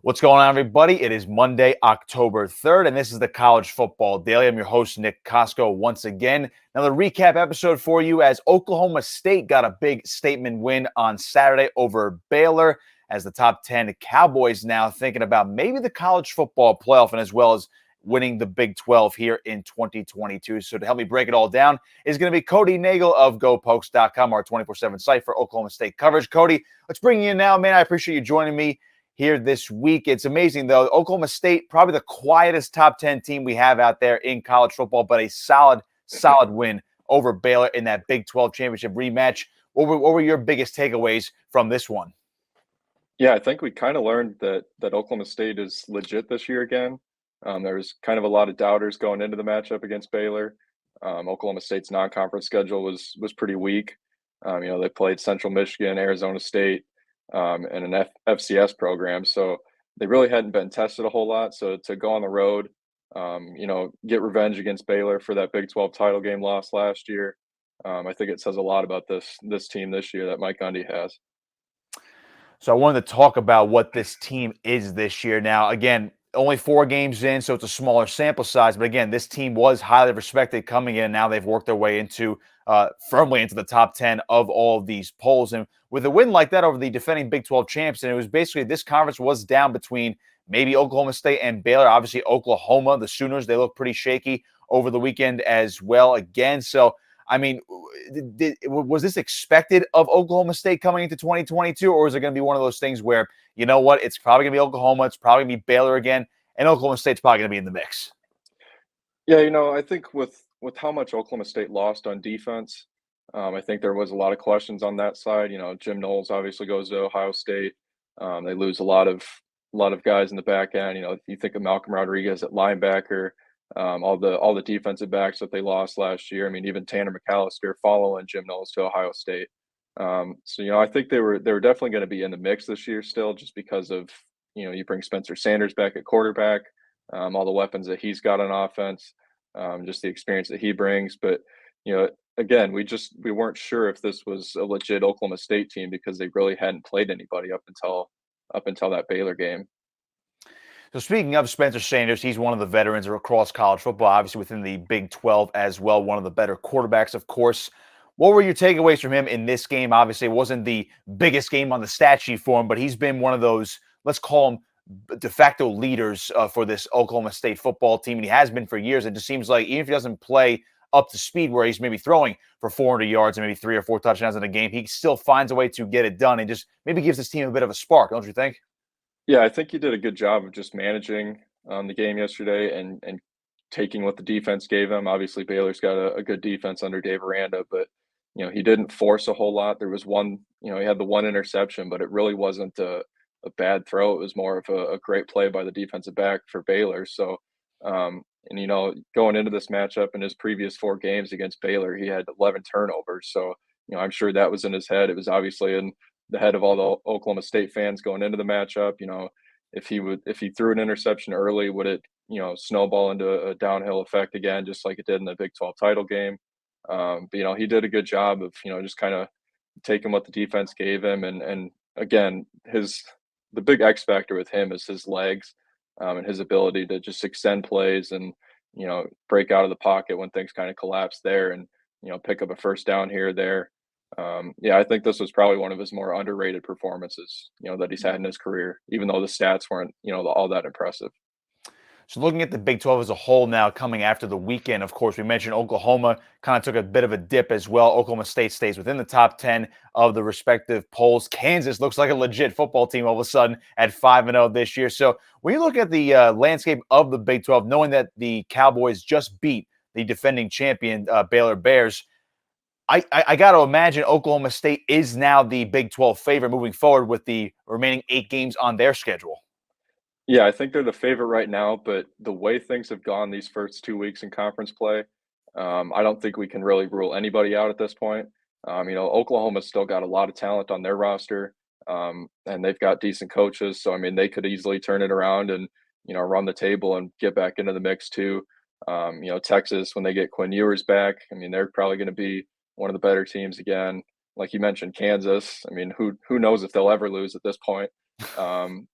What's going on, everybody? It is Monday, October 3rd, and this is the College Football Daily. I'm your host, Nick Kosko, once again. Another recap episode for you as Oklahoma State got a big statement win on Saturday over Baylor as the top 10 Cowboys now thinking about maybe the college football playoff and as well as winning the Big 12 here in 2022. So to help me break it all down is going to be Cody Nagel of GoPokes.com, our 24/7 site for Oklahoma State coverage. Cody, let's bring you in now, man. I appreciate you joining me here this week. It's amazing, though. Oklahoma State, probably the quietest top 10 team we have out there in college football, but a solid win over Baylor in that Big 12 championship rematch. What were your biggest takeaways from this one? Yeah, I think we kind of learned that Oklahoma State is legit this year again. There was kind of a lot of doubters going into the matchup against Baylor. Oklahoma State's non-conference schedule was pretty weak. They played Central Michigan, Arizona State, and an FCS program, so they really hadn't been tested a whole lot. So to go on the road, get revenge against Baylor for that Big 12 title game loss last year, I think it says a lot about this team this year that Mike Gundy has. So I wanted to talk about what this team is this year. Now, again, only 4 games in, so it's a smaller sample size. But again, this team was highly respected coming in. Now they've worked their way into firmly into the top 10 of all of these polls. And with a win like that over the defending Big 12 champs, and it was basically this conference was down between maybe Oklahoma State and Baylor. Obviously, Oklahoma, the Sooners, they look pretty shaky over the weekend as well again. So I mean, was this expected of Oklahoma State coming into 2022, or is it going to be one of those things where, you know what, it's probably going to be Oklahoma, it's probably going to be Baylor again, and Oklahoma State's probably going to be in the mix? Yeah, I think with how much Oklahoma State lost on defense, I think there was a lot of questions on that side. Jim Knowles obviously goes to Ohio State. They lose a lot of guys in the back end. You think of Malcolm Rodriguez at linebacker, all the defensive backs that they lost last year. I mean, even Tanner McAllister following Jim Knowles to Ohio State. I think they were definitely going to be in the mix this year still, just because of you bring Spencer Sanders back at quarterback, all the weapons that he's got on offense, just the experience that he brings. But again, we weren't sure if this was a legit Oklahoma State team because they really hadn't played anybody up until that Baylor game. So speaking of Spencer Sanders, he's one of the veterans across college football, obviously within the Big 12 as well, one of the better quarterbacks, of course. What were your takeaways from him in this game? Obviously, it wasn't the biggest game on the stat sheet for him, but he's been one of those, let's call him de facto leaders for this Oklahoma State football team, and he has been for years. It just seems like even if he doesn't play up to speed where he's maybe throwing for 400 yards and maybe 3 or 4 touchdowns in a game, he still finds a way to get it done and just maybe gives his team a bit of a spark, don't you think? Yeah, I think he did a good job of just managing the game yesterday and taking what the defense gave him. Obviously, Baylor's got a good defense under Dave Aranda, but he didn't force a whole lot. There was one, he had the one interception, but it really wasn't a bad throw. It was more of a great play by the defensive back for Baylor. So, going into this matchup in his previous 4 games against Baylor, he had 11 turnovers. So, I'm sure that was in his head. It was obviously in the head of all the Oklahoma State fans going into the matchup. If he threw an interception early, would it snowball into a downhill effect again, just like it did in the Big 12 title game? But he did a good job of just kind of taking what the defense gave him, and again, the big X factor with him is his legs, and his ability to just extend plays and break out of the pocket when things kind of collapse there, and pick up a first down here or there. Yeah, I think this was probably one of his more underrated performances, that he's had in his career, even though the stats weren't, all that impressive. So looking at the Big 12 as a whole now coming after the weekend, of course, we mentioned Oklahoma kind of took a bit of a dip as well. Oklahoma State stays within the top 10 of the respective polls. Kansas looks like a legit football team all of a sudden at 5-0 this year. So when you look at the landscape of the Big 12, knowing that the Cowboys just beat the defending champion Baylor Bears, I got to imagine Oklahoma State is now the Big 12 favorite moving forward with the remaining 8 games on their schedule. Yeah, I think they're the favorite right now, but the way things have gone these first 2 weeks in conference play, I don't think we can really rule anybody out at this point. Oklahoma's still got a lot of talent on their roster, and they've got decent coaches. So, I mean, they could easily turn it around and, run the table and get back into the mix too. Texas, when they get Quinn Ewers back, I mean, they're probably going to be one of the better teams again. Like you mentioned, Kansas. I mean, who knows if they'll ever lose at this point? And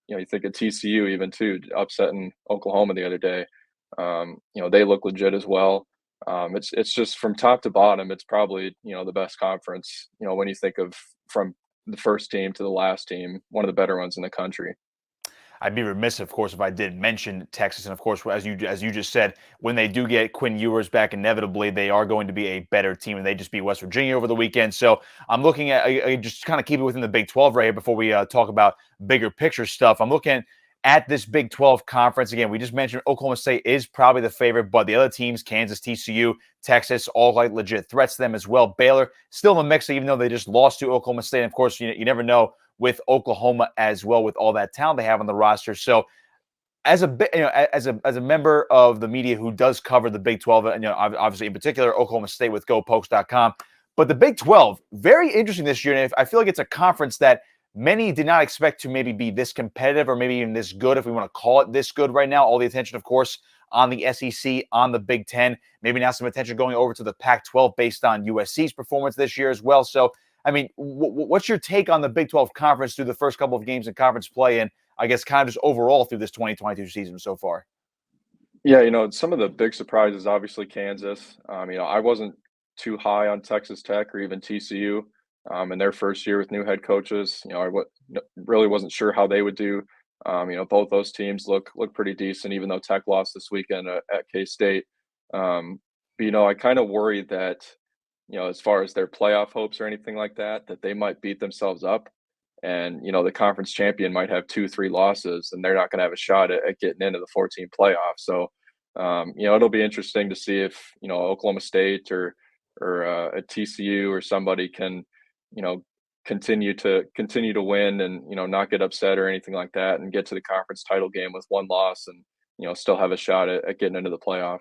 you think of TCU even too, upsetting Oklahoma the other day. They look legit as well. It's just from top to bottom, it's probably the best conference. When you think of from the first team to the last team, one of the better ones in the country. I'd be remiss, of course, if I didn't mention Texas. And of course, as you just said, when they do get Quinn Ewers back, inevitably they are going to be a better team, and they just beat West Virginia over the weekend. So I'm looking at just kind of keep it within the Big 12 right here before we talk about bigger picture stuff. I'm looking at this Big 12 conference. Again, we just mentioned Oklahoma State is probably the favorite, but the other teams, Kansas, TCU, Texas, all like legit threats to them as well. Baylor still in the mix, even though they just lost to Oklahoma State. And of course, you never know with Oklahoma as well, with all that talent they have on the roster. So as a member of the media who does cover the Big 12, and obviously in particular Oklahoma State with GoPokes.com, but the Big 12, very interesting this year. And I feel like it's a conference that many did not expect to maybe be this competitive or maybe even this good, if we want to call it this good right now. All the attention, of course, on the SEC, on the Big 10, maybe now some attention going over to the Pac-12 based on USC's performance this year as well. So, I mean, what's your take on the Big 12 conference through the first couple of games in conference play, and I guess kind of just overall through this 2022 season so far? Yeah, some of the big surprises, obviously Kansas. I wasn't too high on Texas Tech or even TCU in their first year with new head coaches. Really wasn't sure how they would do. Both those teams look pretty decent, even though Tech lost this weekend at K-State. But I kind of worried that as far as their playoff hopes or anything like that, that they might beat themselves up. And, the conference champion might have 2, 3 losses and they're not going to have a shot at getting into the 14 playoff. So, it'll be interesting to see if, Oklahoma State or a TCU or somebody can, continue to win and, not get upset or anything like that and get to the conference title game with one loss and, still have a shot at getting into the playoff.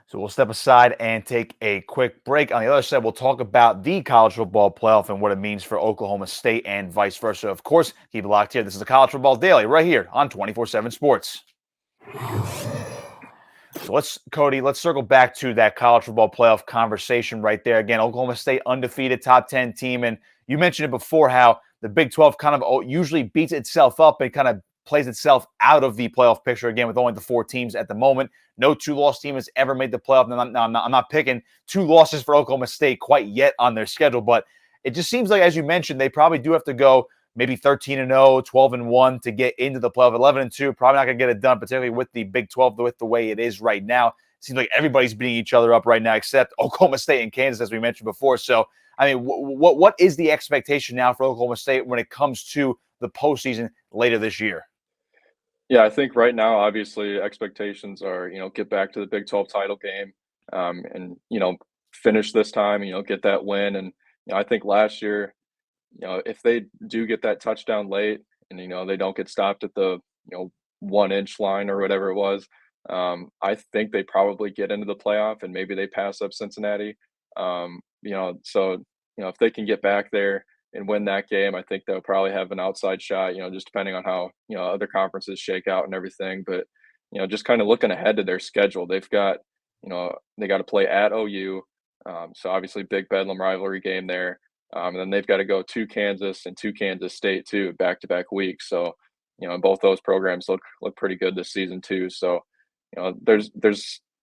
So we'll step aside and take a quick break. On the other side, we'll talk about the college football playoff and what it means for Oklahoma State and vice versa. Of course, keep it locked here. This is the College Football Daily right here on 24/7 Sports. So let's circle back to that college football playoff conversation right there. Again, Oklahoma State undefeated top 10 team. And you mentioned it before how the Big 12 kind of usually beats itself up and kind of plays itself out of the playoff picture again with only the 4 teams at the moment. No 2-loss team has ever made the playoff. I'm not picking 2 losses for Oklahoma State quite yet on their schedule, but it just seems like, as you mentioned, they probably do have to go maybe 13-0, 12-1 to get into the playoff. 11-2, probably not going to get it done, particularly with the Big 12 with the way it is right now. It seems like everybody's beating each other up right now except Oklahoma State and Kansas, as we mentioned before. So, I mean, what is the expectation now for Oklahoma State when it comes to the postseason later this year? Yeah, I think right now, obviously, expectations are, get back to the Big 12 title game, and, finish this time, get that win. And, I think last year, if they do get that touchdown late and, they don't get stopped at the, 1-inch line or whatever it was, I think they probably get into the playoff and maybe they pass up Cincinnati. So, if they can get back there and win that game, I think they'll probably have an outside shot, just depending on how, other conferences shake out and everything. But, just kind of looking ahead to their schedule, they've got, they got to play at OU. So obviously big Bedlam rivalry game there. And then they've got to go to Kansas and to Kansas State too, back-to-back weeks. So, both those programs look pretty good this season too. So, there's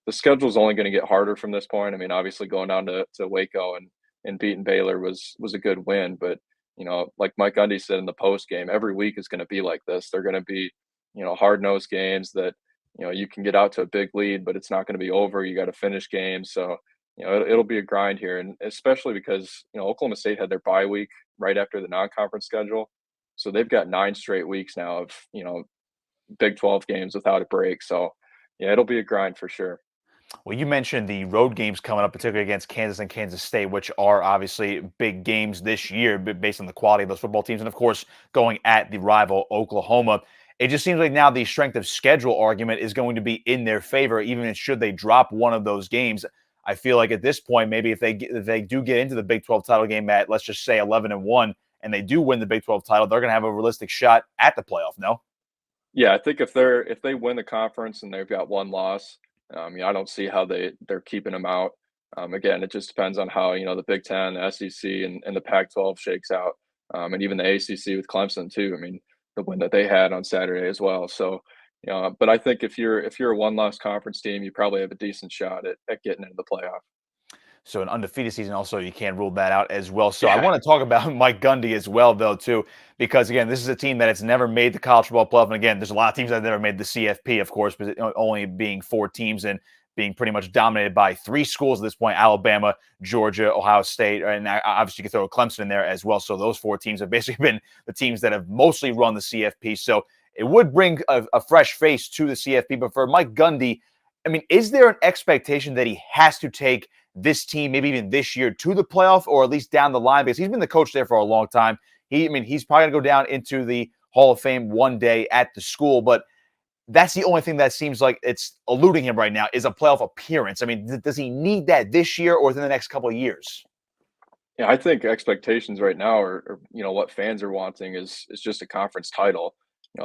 the schedule's only going to get harder from this point. I mean, obviously going down to Waco and beating Baylor was a good win, but like Mike Gundy said in the post game, every week is going to be like this. They're going to be, hard-nosed games that you can get out to a big lead, but it's not going to be over. You got to finish games, so it'll be a grind here, and especially because Oklahoma State had their bye week right after the non-conference schedule, so they've got 9 straight weeks now of Big 12 games without a break. So yeah, it'll be a grind for sure. Well, you mentioned the road games coming up, particularly against Kansas and Kansas State, which are obviously big games this year based on the quality of those football teams. And, of course, going at the rival Oklahoma. It just seems like now the strength of schedule argument is going to be in their favor, even should they drop one of those games. I feel like at this point, maybe if they do get into the Big 12 title game at, let's just say, 11-1, and they do win the Big 12 title, they're going to have a realistic shot at the playoff, no? Yeah, I think if they win the conference and they've got 1 loss, I don't see how they're keeping them out. Again, it just depends on how the Big Ten, the SEC, and the Pac-12 shakes out, and even the ACC with Clemson too. I mean, the win that they had on Saturday as well. So, but I think if you're a one-loss conference team, you probably have a decent shot at getting into the playoff. So an undefeated season, also, you can't rule that out as well. So I Yeah. want to talk about Mike Gundy as well, though, too, because, again, this is a team that has never made the college football playoff. And, again, there's a lot of teams that have never made the CFP, of course, but only being 4 teams and being pretty much dominated by 3 schools at this point: Alabama, Georgia, Ohio State, and obviously you can throw Clemson in there as well. So those 4 teams have basically been the teams that have mostly run the CFP. So it would bring a fresh face to the CFP. But for Mike Gundy, I mean, is there an expectation that he has to take this team, maybe even this year, to the playoff, or at least down the line? Because he's been the coach there for a long time. He's probably going to go down into the Hall of Fame one day at the school, but that's the only thing that seems like it's eluding him right now, is a playoff appearance. I mean, does he need that this year or within the next couple of years? Yeah, I think expectations right now are what fans are wanting is just a conference title.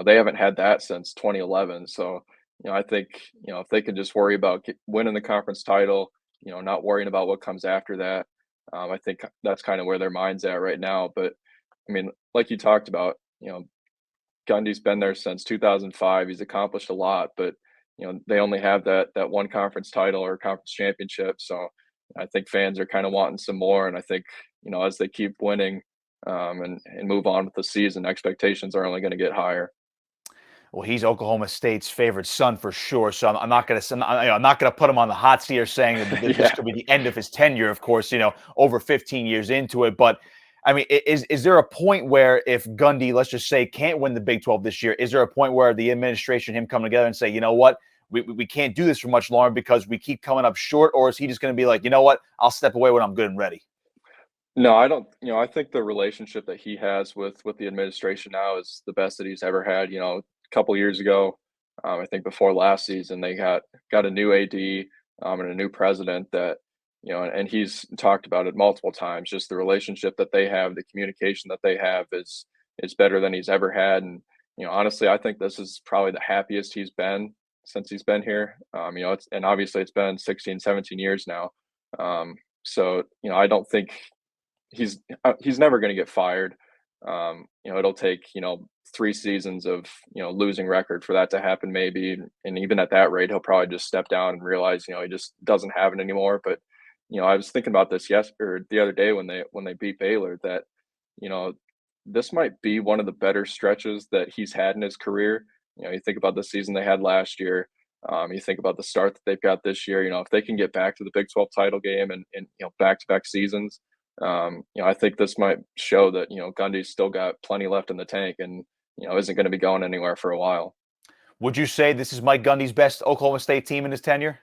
They haven't had that since 2011. So, I think, if they can just worry about winning the conference title, not worrying about what comes after that, I think that's kind of where their mind's at right now. But I mean, like you talked about, Gundy's been there since 2005. He's accomplished a lot, but they only have that one conference title or conference championship. So I think fans are kind of wanting some more. And I think as they keep winning and move on with the season, expectations are only going to get higher. Well, he's Oklahoma State's favorite son for sure. So I'm not going to put him on the hot seat or saying that this Yeah. could be the end of his tenure. Of course, over 15 years into it. But I mean, is there a point where if Gundy, let's just say, can't win the Big 12 this year, is there a point where the administration, him coming together and say, you know what, we can't do this for much longer because we keep coming up short? Or is he just going to be like, you know what, I'll step away when I'm good and ready? No, I don't. I think the relationship that he has with the administration now is the best that he's ever had. A couple years ago, I think before last season, they got a new AD and a new president that and he's talked about it multiple times. Just the relationship that they have, the communication that they have is better than he's ever had. And honestly, I think this is probably the happiest he's been since he's been here. And obviously it's been 16, 17 years now. So I don't think he's never going to get fired. It'll take 3 seasons of losing record for that to happen, maybe, and even at that rate, he'll probably just step down and realize he just doesn't have it anymore. But I was thinking about this the other day when they beat Baylor, that this might be one of the better stretches that he's had in his career. You think about the season they had last year. You think about the start that they've got this year. If they can get back to the Big 12 title game and back-to-back seasons. I think this might show that Gundy's still got plenty left in the tank and isn't going to be going anywhere for a while. Would you say this is Mike Gundy's best Oklahoma State team in his tenure?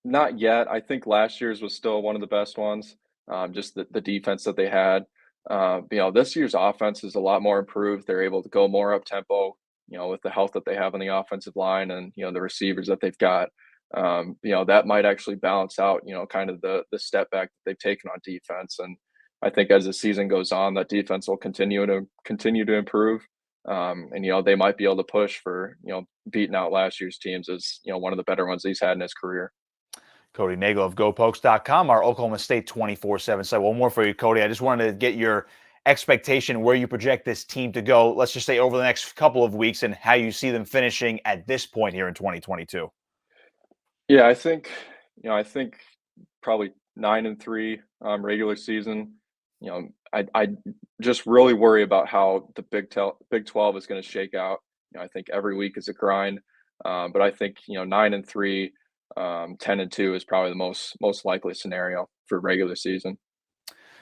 Not yet. I think last year's was still one of the best ones. Just the defense that they had. This year's offense is a lot more improved. They're able to go more up tempo. With the health that they have on the offensive line and the receivers that they've got. That might actually balance out, kind of the step back that they've taken on defense. And I think as the season goes on, that defense will continue to improve. And they might be able to push for, beating out last year's teams as, one of the better ones he's had in his career. Cody Nagel of GoPokes.com, our Oklahoma State 24/7 site. One more for you, Cody. I just wanted to get your expectation where you project this team to go, let's just say over the next couple of weeks, and how you see them finishing at this point here in 2022. Yeah, I think probably 9-3 regular season. I just really worry about how the Big 12 is going to shake out. I think every week is a grind, but I think 9-3, 10-2 is probably the most likely scenario for regular season.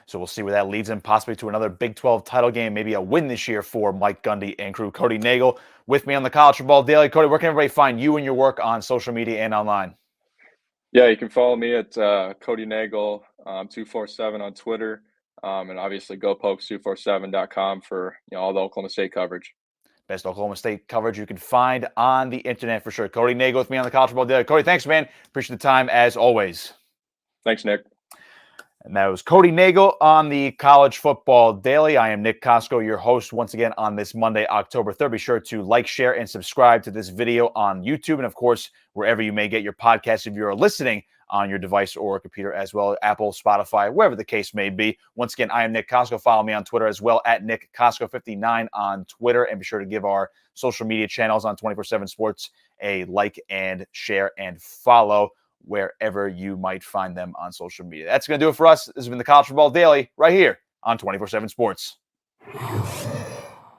So we'll see where that leads him, possibly to another Big 12 title game, maybe a win this year for Mike Gundy and crew. Cody Nagel with me on the College Football Daily. Cody, where can everybody find you and your work on social media and online? Yeah, you can follow me at Cody Nagel 247 on Twitter, and obviously GoPokes247.com for all the Oklahoma State coverage. Best Oklahoma State coverage you can find on the internet for sure. Cody Nagel with me on the College Football Daily. Cody, thanks, man. Appreciate the time as always. Thanks, Nick. And that was Cody Nagel on the College Football Daily. I am Nick Kosko, your host once again on this Monday, October 3rd. Be sure to like, share, and subscribe to this video on YouTube. And of course, wherever you may get your podcasts, if you're listening on your device or computer as well, Apple, Spotify, wherever the case may be. Once again, I am Nick Kosko. Follow me on Twitter as well, at Nick Kosko59 on Twitter, and be sure to give our social media channels on 24/7 Sports a like and share and follow wherever you might find them on social media. That's going to do it for us. This has been the College Football Daily right here on 24/7 Sports.